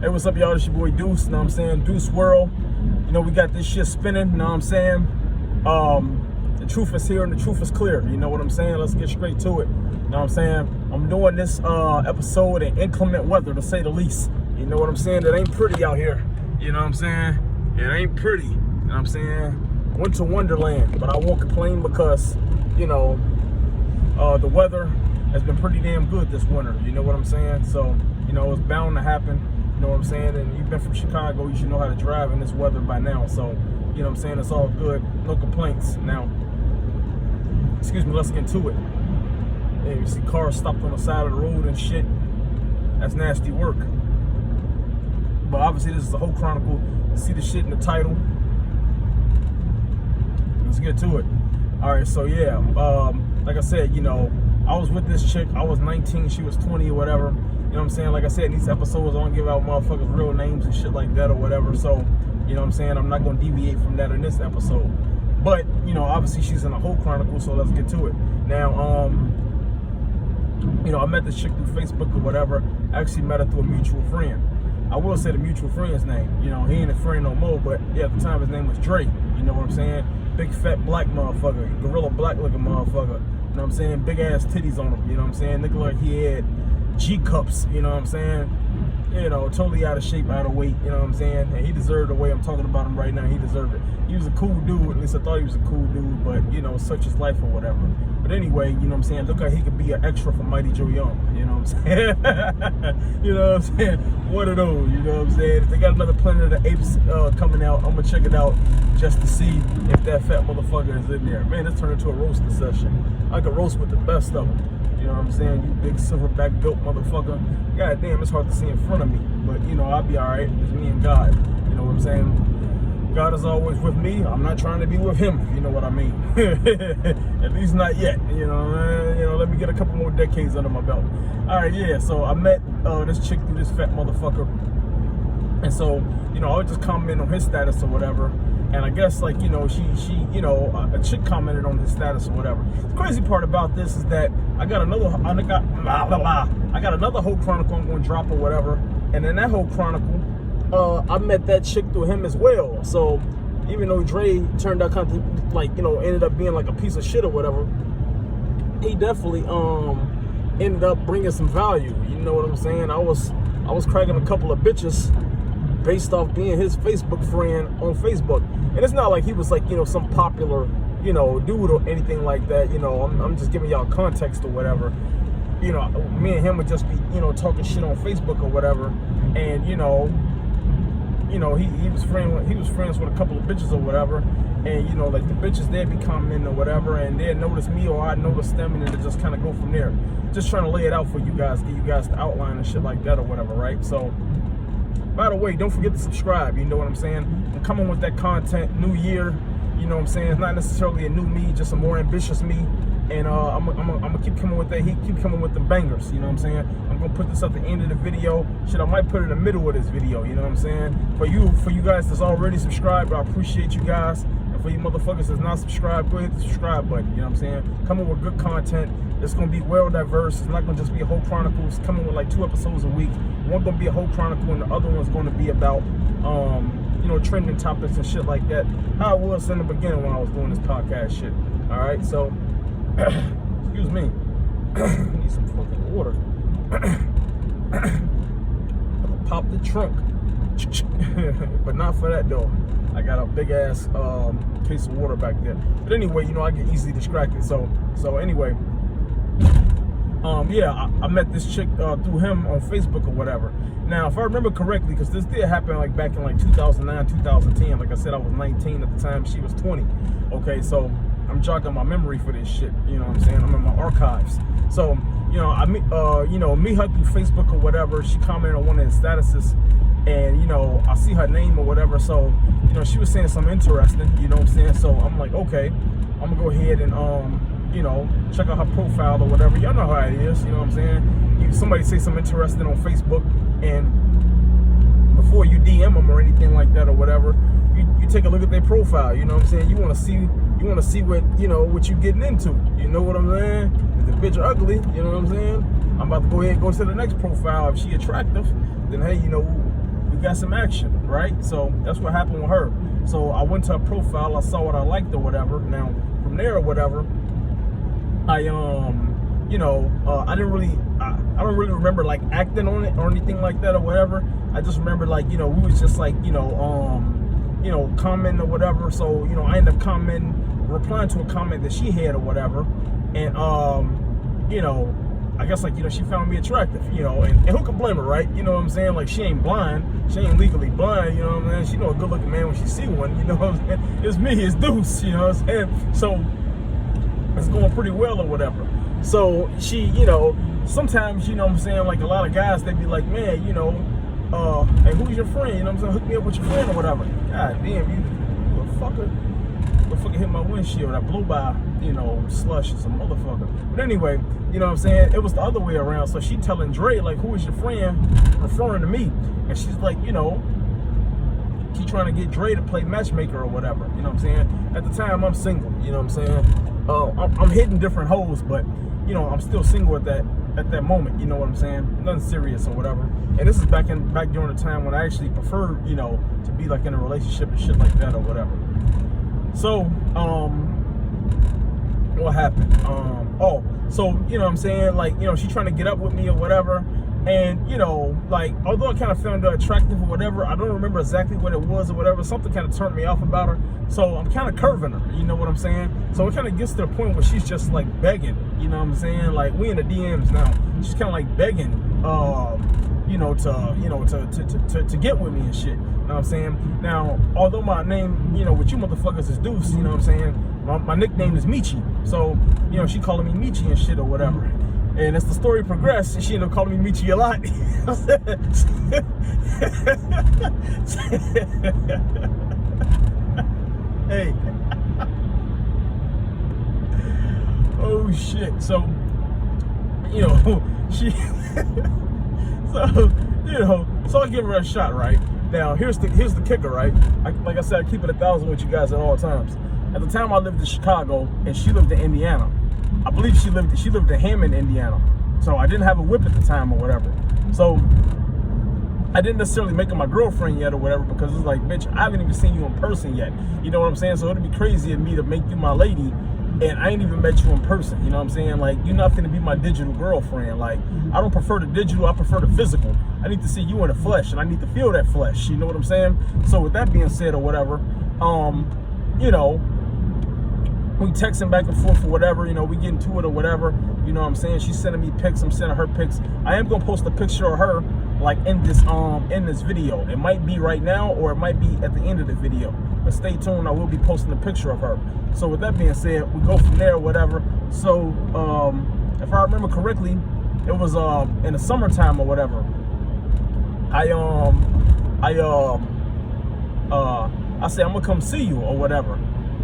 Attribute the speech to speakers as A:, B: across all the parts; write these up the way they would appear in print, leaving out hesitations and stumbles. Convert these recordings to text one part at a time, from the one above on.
A: Hey, what's up, y'all? It's your boy Deuce, you know what I'm saying? Deuce World. You know, we got this shit spinning, you know what I'm saying? The truth is here and the truth is clear, you know what I'm saying? Let's get straight to it, you know what I'm saying? I'm doing this episode in inclement weather, to say the least. You know what I'm saying? It ain't pretty out here, you know what I'm saying? It ain't pretty, you know what I'm saying? Winter wonderland, but I won't complain because, you know, the weather has been pretty damn good this winter, you know what I'm saying? So, you know, it's bound to happen, you know what I'm saying? And you've been from Chicago, you should know how to drive in this weather by now. So, you know what I'm saying? It's all good, no complaints. Now, excuse me, let's get to it. Yeah, you see cars stopped on the side of the road and shit. That's nasty work. But obviously this is the whole chronicle. You see the shit in the title. Let's get to it. All right, so yeah, like I said, you know, I was with this chick. I was 19, she was 20 or whatever. You know what I'm saying? Like I said, in these episodes, I don't give out motherfuckers real names and shit like that or whatever. So, you know what I'm saying? I'm not going to deviate from that in this episode. But, you know, obviously she's in the whole chronicle, so let's get to it. Now, you know, I met this chick through Facebook or whatever. I actually met her through a mutual friend. I will say the mutual friend's name. You know, he ain't a friend no more, but yeah, at the time his name was Dre. You know what I'm saying? Big fat black motherfucker, gorilla black looking motherfucker. You know what I'm saying? Big ass titties on him. You know what I'm saying? Nigga like he had G cups. You know what I'm saying? You know, totally out of shape, out of weight. You know what I'm saying? And he deserved the way I'm talking about him right now. He deserved it. He was a cool dude. At least I thought he was a cool dude. But you know, such is life or whatever. But anyway, you know what I'm saying? Look how he could be an extra for Mighty Joe Young. You know what I'm saying? You know what I'm saying? One of those. You know what I'm saying? If they got another Planet of the Apes coming out, I'm gonna check it out just to see if that fat motherfucker is in there. Man, this turned into a roasting session. I could roast with the best of them. You know what I'm saying? You big silverback built motherfucker. God damn, it's hard to see in front of me. But, you know, I'll be all right. It's me and God. You know what I'm saying? God is always with me. I'm not trying to be with him, if you know what I mean. At least not yet. You know, let me get a couple more decades under my belt. All right, yeah. So I met this chick through this fat motherfucker. And so, you know, I would just comment on his status or whatever. And I guess, like, you know, she you know, a chick commented on his status or whatever. The crazy part about this is that I got another whole chronicle I'm going to drop or whatever. And in that whole chronicle, I met that chick through him as well. So even though Dre turned out kind of like, you know, ended up being like a piece of shit or whatever, he definitely ended up bringing some value. You know what I'm saying? I was cracking a couple of bitches based off being his Facebook friend on Facebook. And it's not like he was like, you know, some popular, you know, dude or anything like that. You know, I'm just giving y'all context or whatever. You know, me and him would just be, you know, talking shit on Facebook or whatever. And, you know, he was friends with a couple of bitches or whatever. And, you know, like the bitches, they'd be commenting or whatever, and they'd notice me or I'd notice them, and then it just kind of go from there. Just trying to lay it out for you guys, get you guys the outline and shit like that or whatever, right? So, by the way, don't forget to subscribe, you know what I'm saying? I'm coming with that content, new year, you know what I'm saying? It's not necessarily a new me, just a more ambitious me. And I'm gonna keep coming with that. He keep coming with the bangers, you know what I'm saying? I'm gonna put this at the end of the video. Shit, I might put it in the middle of this video, you know what I'm saying? For you guys that's already subscribed, I appreciate you guys. And for you motherfuckers that's not subscribed, go ahead and hit the subscribe button, you know what I'm saying? Coming with good content. It's gonna be well diverse. It's not gonna just be a whole chronicle. It's coming with like 2 episodes a week. One gonna be a whole chronicle, and the other one's gonna be about you know, trending topics and shit like that. How it was in the beginning when I was doing this podcast shit. All right, so excuse me. I need some fucking water. I'll pop the trunk, but not for that though. I got a big ass case of water back there. But anyway, you know, I get easily distracted. So anyway. Yeah, I met this chick through him on Facebook or whatever. Now, if I remember correctly, because this did happen like back in like 2009, 2010. Like I said, I was 19 at the time. She was 20. Okay, so I'm jogging my memory for this shit. You know what I'm saying? I'm in my archives. So, you know, I meet her through Facebook or whatever. She commented on one of his statuses, and you know, I see her name or whatever. So, you know, she was saying something interesting. You know what I'm saying? So I'm like, okay, I'm gonna go ahead and you know, check out her profile or whatever. Y'all know how it is, you know what I'm saying? Somebody say something interesting on Facebook, and before you DM them or anything like that or whatever, you take a look at their profile, you know what I'm saying? You want to see what, you know, what you getting into. You know what I'm saying? If the bitch ugly, you know what I'm saying? I'm about to go ahead and go to the next profile. If she attractive, then hey, you know, got some action, right? So that's what happened with her. So I went to her profile, I saw what I liked or whatever. Now from there or whatever, I I don't really remember like acting on it or anything like that or whatever. I just remember like, we was just like, commenting or whatever. So, I ended up replying to a comment that she had or whatever. And, I guess like, she found me attractive, and who can blame her, right? You know what I'm saying? Like, she ain't blind. She ain't legally blind, you know what I'm saying? She know a good looking man when she see one, you know what I'm saying? It's me, it's Deuce, you know what I'm saying? So it's going pretty well or whatever. So she, sometimes, you know what I'm saying, like a lot of guys, they be like, man, hey, who's your friend? You know what I'm saying? Hook me up with your friend or whatever. God damn, you a fucker. The fucker hit my windshield. I blew by, slush or some motherfucker. But anyway, you know what I'm saying? It was the other way around. So she telling Dre, like, who is your friend? Referring to me. And she's like, she trying to get Dre to play matchmaker or whatever. You know what I'm saying? At the time, I'm single. You know what I'm saying? I'm hitting different holes, but, I'm still single at that moment, you know what I'm saying? Nothing serious or whatever. And this is back during the time when I actually preferred, to be like in a relationship and shit like that or whatever. So, what happened? So, you know what I'm saying? Like, she trying to get up with me or whatever. And, like, although I kind of found her attractive or whatever, I don't remember exactly what it was or whatever. Something kind of turned me off about her. So I'm kind of curving her, you know what I'm saying? So it kind of gets to the point where she's just like begging, you know what I'm saying? Like, we in the DMs now. She's kind of like begging, to get with me and shit. You know what I'm saying? Now, although my name, with you motherfuckers is Deuce, you know what I'm saying? My nickname is Michi. So, she calling me Michi and shit or whatever. And as the story progressed, she ended up calling me Michi a lot. Hey. Oh shit. So, she so I give her a shot, right? Now here's the kicker, right? Like I said, I keep it 1,000 with you guys at all times. At the time I lived in Chicago and she lived in Indiana. I believe she lived in Hammond, Indiana. So I didn't have a whip at the time or whatever. So I didn't necessarily make her my girlfriend yet or whatever, because it's like, bitch, I haven't even seen you in person yet. You know what I'm saying? So it'd be crazy of me to make you my lady and I ain't even met you in person. You know what I'm saying? Like, you're not gonna be my digital girlfriend. Like, I don't prefer the digital, I prefer the physical. I need to see you in the flesh and I need to feel that flesh. You know what I'm saying? So with that being said or whatever, we texting back and forth or whatever, we getting to it or whatever, you know what I'm saying? She's sending me pics, I'm sending her pics. I am gonna post a picture of her like in this video. It might be right now or it might be at the end of the video. But stay tuned, I will be posting a picture of her. So with that being said, we go from there or whatever. So if I remember correctly, it was in the summertime or whatever. I said I'm gonna come see you or whatever.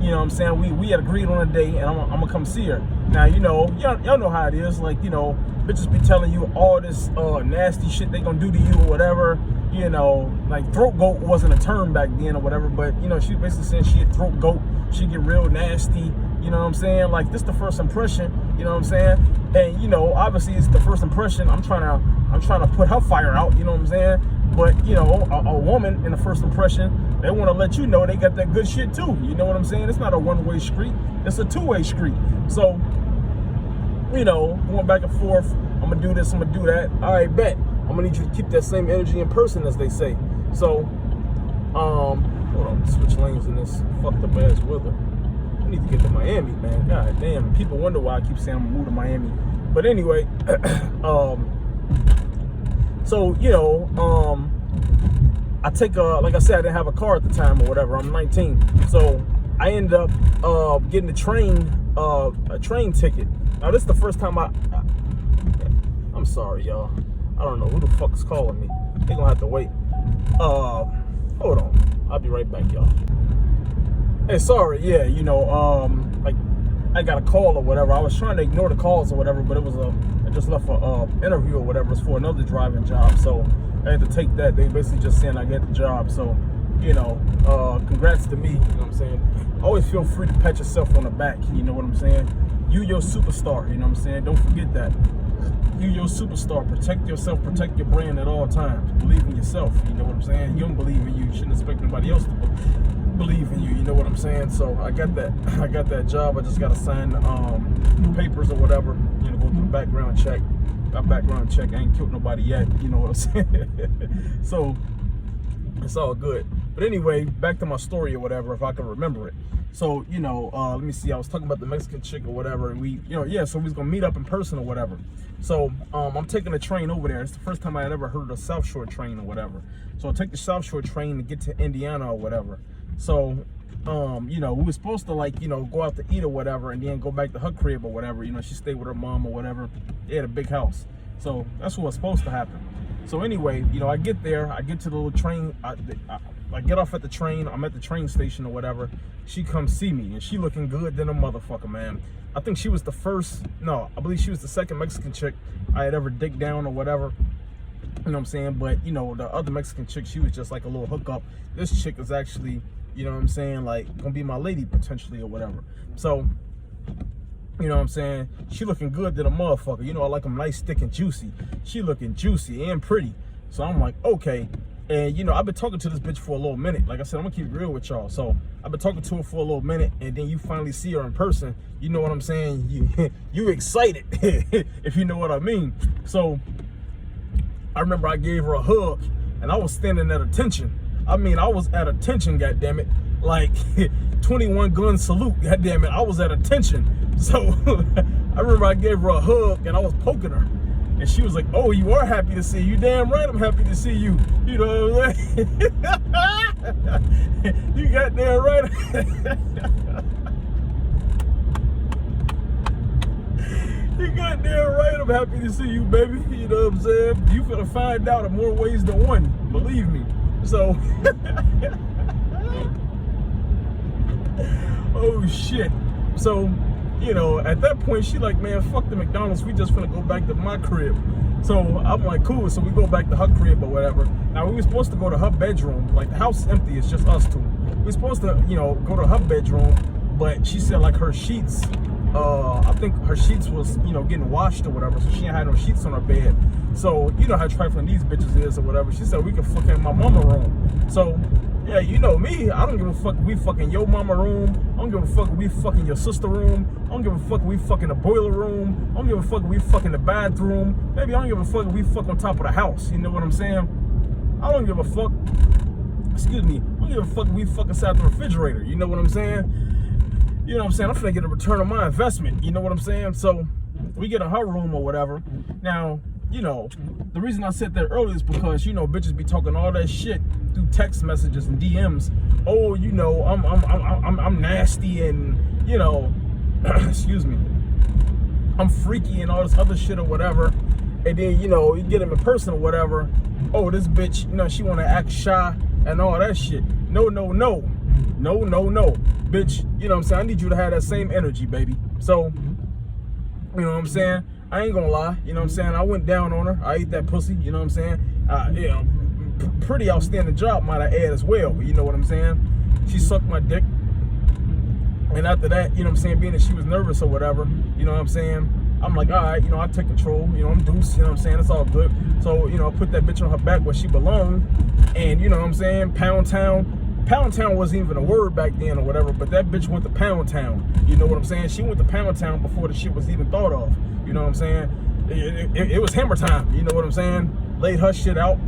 A: You know what I'm saying? We had agreed on a day and I'm gonna come see her. Now, y'all know how it is. Like, bitches be telling you all this nasty shit they gonna do to you or whatever. Like throat goat wasn't a term back then or whatever, but she basically said she a throat goat. She get real nasty. You know what I'm saying? Like, this the first impression. You know what I'm saying? And obviously it's the first impression. I'm trying to put her fire out. You know what I'm saying? But a woman in the first impression, they want to let you know they got that good shit too. You know what I'm saying? It's not a one-way street. It's a two-way street. So, going back and forth. I'm gonna do this. I'm gonna do that. All right, bet. I'm gonna need you to keep that same energy in person, as they say. So, hold on, switch lanes in this fucked up ass weather. I need to get to Miami, man. God damn. People wonder why I keep saying I'm gonna move to Miami. But anyway, so I take like I said, I didn't have a car at the time or whatever. I'm 19, so I ended up getting a train ticket. Now this is the first time I'm sorry, y'all. I don't know who the fuck is calling me. They gonna have to wait. Hold on. I'll be right back, y'all. Hey, sorry. Yeah, like I got a call or whatever. I was trying to ignore the calls or whatever, but it was I just left a interview or whatever. It's for another driving job, so I had to take that. They basically just saying I get the job, so congrats to me. You know what I'm saying? Always feel free to pat yourself on the back. You know what I'm saying? You your superstar. You know what I'm saying? Don't forget that. you're your superstar. Protect yourself, protect your brand at all times. Believe in yourself, you know what I'm saying? You don't believe in you shouldn't expect anybody else to believe in you, you know what I'm saying? So I got that job. I just gotta sign the papers or whatever, you know, go through the background check. Got background check, I ain't killed nobody yet, you know what I'm saying? So it's all good. But anyway, back to my story or whatever, if I can remember it. So, you know, let me see, I was talking about the Mexican chick or whatever, and we, you know, yeah, so we was gonna meet up in person or whatever. So I'm taking a train over there. It's the first time I had ever heard of the South Shore train or whatever. So I take the South Shore train to get to Indiana or whatever. So you know, we were supposed to, like, you know, go out to eat or whatever and then go back to her crib or whatever. You know, she stayed with her mom or whatever. They had a big house. So that's what was supposed to happen. So anyway, you know, I get there, I get to the little train, I get off at the train, I'm at the train station or whatever. She comes see me, and she looking good than a motherfucker, man. I think she was the first, no, I believe she was the second Mexican chick I had ever digged down or whatever. You know what I'm saying? But, you know, the other Mexican chick, she was just like a little hookup. This chick is actually, you know what I'm saying, like, gonna be my lady potentially or whatever. So, you know what I'm saying, she looking good than a motherfucker. You know, I like them nice, thick, and juicy. She looking juicy and pretty. So I'm like, okay. And, you know, I've been talking to this bitch for a little minute. Like I said, I'm gonna keep it real with y'all. So I've been talking to her for a little minute, and then you finally see her in person. You know what I'm saying? You excited, if you know what I mean. So I remember I gave her a hug, and I was standing at attention. I mean, I was at attention, goddammit. Like 21 gun salute, goddammit. I was at attention. So I remember I gave her a hug, and I was poking her. And she was like, oh, you are happy to see you. Damn right I'm happy to see you. You know what I'm saying? You got damn right. You got damn right I'm happy to see you, baby. You know what I'm saying? You finna find out in more ways than one. Believe me. So, oh shit. So, you know, at that point, she like, man, fuck the McDonald's. We just finna go back to my crib. So I'm like, cool. So we go back to her crib or whatever. Now, we were supposed to go to her bedroom. Like, the house is empty. It's just us two. We were supposed to, you know, go to her bedroom. But she said, like, her sheets, I think her sheets was, you know, getting washed or whatever. So she ain't had no sheets on her bed. So, you know how trifling these bitches is or whatever. She said, we can fuck in my mama room. So, yeah, you know me. I don't give a fuck if we fucking your mama room. I don't give a fuck if we fucking your sister room. I don't give a fuck if we fucking the boiler room. I don't give a fuck if we fucking the bathroom. Maybe I don't give a fuck if we fuck on top of the house. You know what I'm saying? I don't give a fuck. Excuse me. I don't give a fuck if we fuck inside the refrigerator. You know what I'm saying? You know what I'm saying? I'm finna get a return on my investment. You know what I'm saying? So we get in her room or whatever. Now, you know, the reason I said that earlier is because, you know, bitches be talking all that shit through text messages and DMs. Oh, you know, I'm nasty and, you know, excuse me, I'm freaky and all this other shit or whatever. And then, you know, you get them in person or whatever. Oh, this bitch, you know, she want to act shy and all that shit. No. Bitch, you know what I'm saying? I need you to have that same energy, baby. So, you know what I'm saying? I ain't gonna lie, you know what I'm saying? I went down on her. I ate that pussy, you know what I'm saying? You know, pretty outstanding job, might I add, as well. You know what I'm saying? She sucked my dick. And after that, you know what I'm saying, being that she was nervous or whatever, you know what I'm saying? I'm like, all right, you know, I take control. You know, I'm Deuce, you know what I'm saying? It's all good. So, you know, I put that bitch on her back where she belonged. And, you know what I'm saying? Pound Town. Pound Town wasn't even a word back then or whatever, but that bitch went to Pound Town. You know what I'm saying? She went to Pound Town before the shit was even thought of. You know what I'm saying? It was hammer time. You know what I'm saying? Laid her shit out.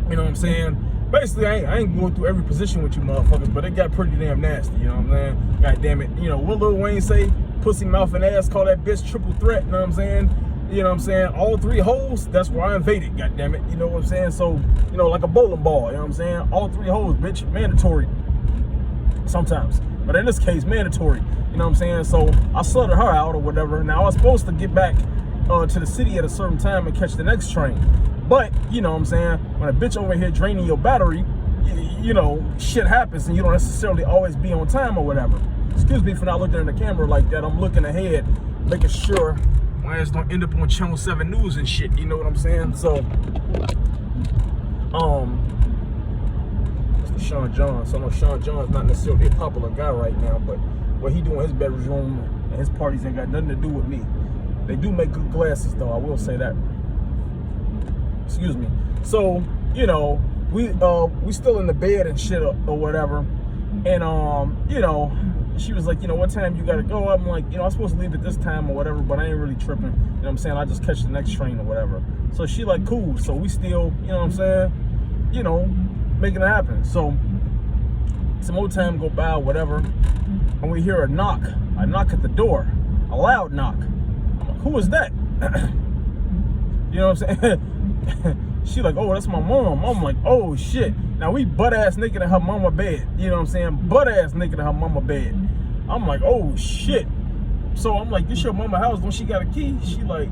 A: You know what I'm saying? Basically, I ain't going through every position with you motherfuckers, but it got pretty damn nasty. You know what I'm saying? God damn it. You know, what Lil Wayne say? Pussy, mouth, and ass, call that bitch triple threat. You know what I'm saying? You know what I'm saying? All three holes, that's where I invaded, goddammit. You know what I'm saying? So, you know, like a bowling ball, you know what I'm saying? All three holes, bitch, mandatory. Sometimes. But in this case, mandatory. You know what I'm saying? So I slutted her out or whatever. Now I was supposed to get back to the city at a certain time and catch the next train. But, you know what I'm saying? When a bitch over here draining your battery, you know, shit happens and you don't necessarily always be on time or whatever. Excuse me for not looking in the camera like that. I'm looking ahead, making sure my ass don't end up on Channel 7 News and shit, you know what I'm saying? So, it's the Sean John. So I know Sean John's not necessarily a popular guy right now, but what he doing in his bedroom and his parties ain't got nothing to do with me. They do make good glasses, though. I will say that. Excuse me. So, you know, we still in the bed and shit or whatever. And, you know, she was like, you know, what time you got to go? I'm like, you know, I'm supposed to leave at this time or whatever, but I ain't really tripping. You know what I'm saying? I just catch the next train or whatever. So she like, cool. So we still, you know what I'm saying? You know, making it happen. So some more time go by or whatever, and we hear a knock at the door, a loud knock. I'm like, who is that? You know what I'm saying? She like, oh, that's my mom. I'm like, oh shit. Now we butt ass naked in her mama bed. You know what I'm saying? Butt ass naked in her mama bed. I'm like, oh shit. So I'm like, this your mama house? Don't she got a key? She like,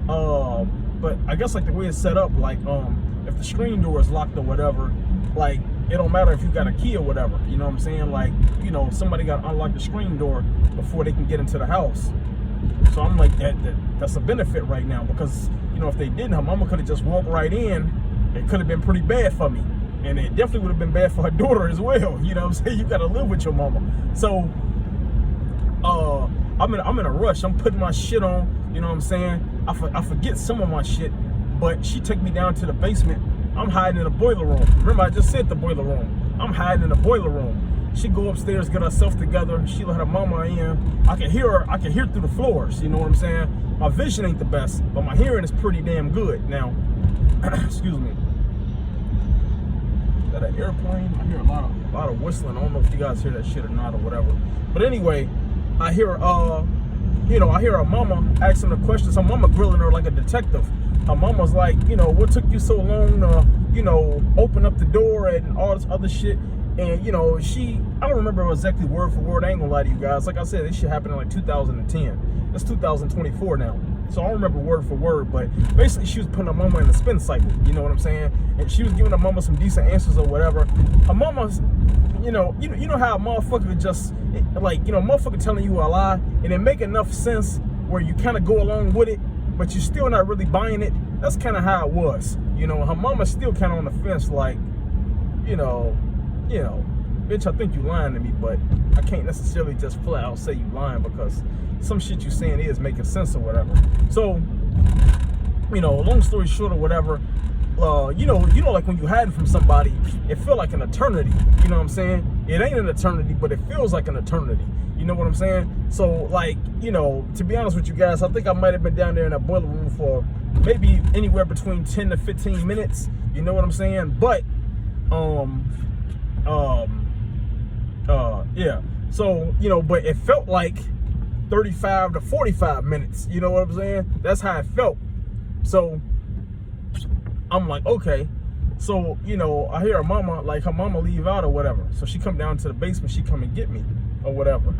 A: but I guess like the way it's set up, like, if the screen door is locked or whatever, like, it don't matter if you got a key or whatever. You know what I'm saying? Like, you know, somebody got to unlock the screen door before they can get into the house. So I'm like, that's a benefit right now, because, you know, if they didn't, her mama could have just walked right in. It could have been pretty bad for me. And it definitely would have been bad for her daughter as well. You know what I'm saying? You got to live with your mama. So, I'm in a rush. I'm putting my shit on. You know what I'm saying? I forget some of my shit, but she took me down to the basement. I'm hiding in the boiler room. Remember, I just said the boiler room. I'm hiding in the boiler room. She go upstairs, get herself together. She let her mama in. I can hear her. I can hear through the floors. You know what I'm saying? My vision ain't the best, but my hearing is pretty damn good. Now, excuse me. Is that an airplane? I hear a lot of whistling. I don't know if you guys hear that shit or not or whatever. But anyway, I hear you know, I hear her mama asking her questions. Her mama grilling her like a detective. Her mama's like, you know, what took you so long to, you know, open up the door and all this other shit. And, you know, I don't remember exactly word for word. I ain't gonna lie to you guys. Like I said, this shit happened in like 2010. It's 2024 now. So I don't remember word for word, but basically she was putting her mama in a spin cycle. You know what I'm saying? And she was giving her mama some decent answers or whatever. Her mama's, you know how a motherfucker just, like, you know, motherfucker telling you a lie and it make enough sense where you kind of go along with it, but you're still not really buying it. That's kind of how it was. You know, her mama's still kind of on the fence, like, you know, bitch, I think you lying to me, but I can't necessarily just flat out say you lying, because some shit you saying is making sense or whatever. So, you know, long story short or whatever, you know, like when you hiding from somebody, it feel like an eternity. You know what I'm saying? It ain't an eternity, but it feels like an eternity. You know what I'm saying? So, like, you know, to be honest with you guys, I think I might have been down there in that boiler room for maybe anywhere between 10 to 15 minutes. You know what I'm saying? But, yeah. So, you know, but it felt like 35 to 45 minutes. You know what I'm saying? That's how it felt. So I'm like, okay. So, you know, I hear her mama leave out or whatever. So she come down to the basement, she come and get me or whatever.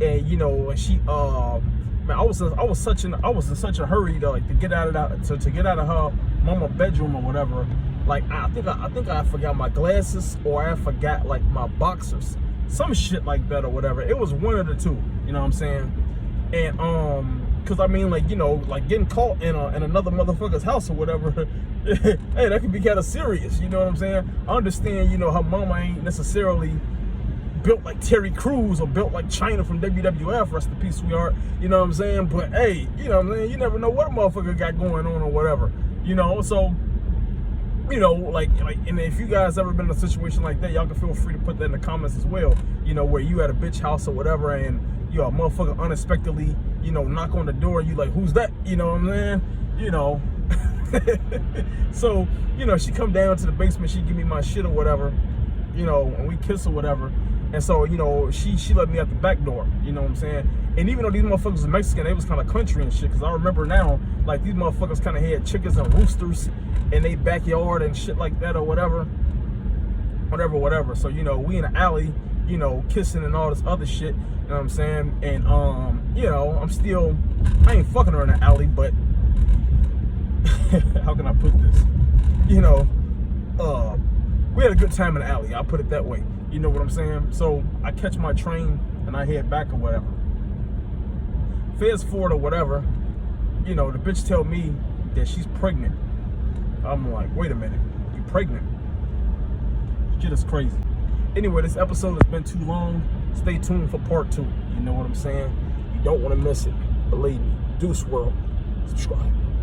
A: And, you know, she man, I was in such a hurry to get out of that, to get out of her mama bedroom or whatever. Like, I think I forgot my glasses, or I forgot like my boxers, some shit like that or whatever. It was one of the two, you know what I'm saying? And cause I mean, like, you know, like getting caught in another motherfucker's house or whatever, hey, that could be kind of serious, you know what I'm saying? I understand, you know, her mama ain't necessarily built like Terry Crews or built like China from WWF, rest in peace, sweetheart, you know what I'm saying? But hey, you know what I'm saying? You never know what a motherfucker got going on or whatever, you know? So, you know, like, and if you guys ever been in a situation like that, y'all can feel free to put that in the comments as well, you know, where you at a bitch house or whatever, and you know, a motherfucker unexpectedly, you know, knock on the door, you like, who's that? You know what I'm saying? You know. So, you know, she come down to the basement, she give me my shit or whatever, you know, and we kiss or whatever. And so, you know, she let me out the back door, you know what I'm saying? And even though these motherfuckers was Mexican, they was kind of country and shit, because I remember now, like, these motherfuckers kind of had chickens and roosters in their backyard and shit like that or whatever. Whatever. So, you know, we in the alley, you know, kissing and all this other shit, you know what I'm saying? And, you know, I ain't fucking her in the alley, but how can I put this? You know, we had a good time in the alley, I'll put it that way. You know what I'm saying? So I catch my train and I head back or whatever. Fast forward or whatever, you know, the bitch tell me that she's pregnant. I'm like, wait a minute, you pregnant? Shit is crazy. Anyway, this episode has been too long. Stay tuned for part 2. You know what I'm saying? You don't want to miss it. Believe me. Deuce World. subscribe.